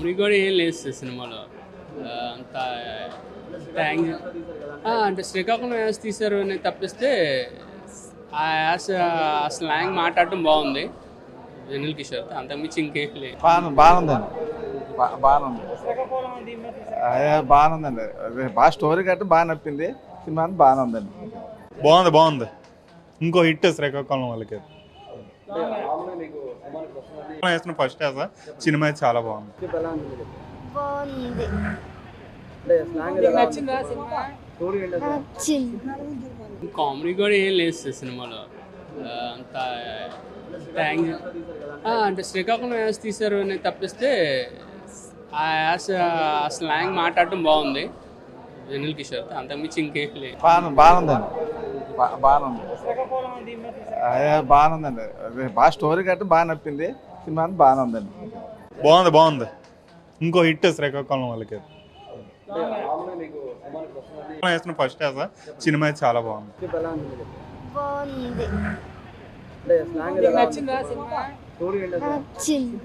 Comedy కూడా ఏం లేదు సార్ సినిమాలో. అంత థ్యాంక్ అంటే శ్రీకాకుళం యాస తీశారు అని తప్పిస్తే ఆ యాస ఆ స్లాంగ్ మాట్లాడటం బాగుంది వెన్నెల కిషోర్. అంతకుమించి ఇంకేం లేదు. బాగుందండి. బాగుంది. బాగుందండి. బాగా స్టోరీ కట్టి బాగా నప్పింది. సినిమా అంతా బాగానే ఉందండి. బాగుంది. ఇంకో హిట్ శ్రీకాకుళం వాళ్ళకి వేసిన ఫస్ట్ యాస సినిమా అయితే చాలా బాగుంది. కామెడీ కూడా ఏం లేదు సార్ సినిమాలో. అంత థ్యాంక్ అంటే శ్రీకాకుళం యాస తీశారు అని తప్పిస్తే ఆ యాస ఆ స్లాంగ్ మాట్లాడటం బాగుంది వెన్నెల కిషోర్. అంతకుమించి ఇంకేం లేదు. బాగుందండి. బాగుందండి. బాగా స్టోరీ కట్టి బాగా నప్పింది. సినిమా అంతా బాగానే ఉందండి. బాగుంది. ఇంకో హిట్ శ్రీకాకుళం వాళ్ళకి వేసిన ఫస్ట్ యాస సినిమా అయితే చాలా బాగుంది. నచ్చింది.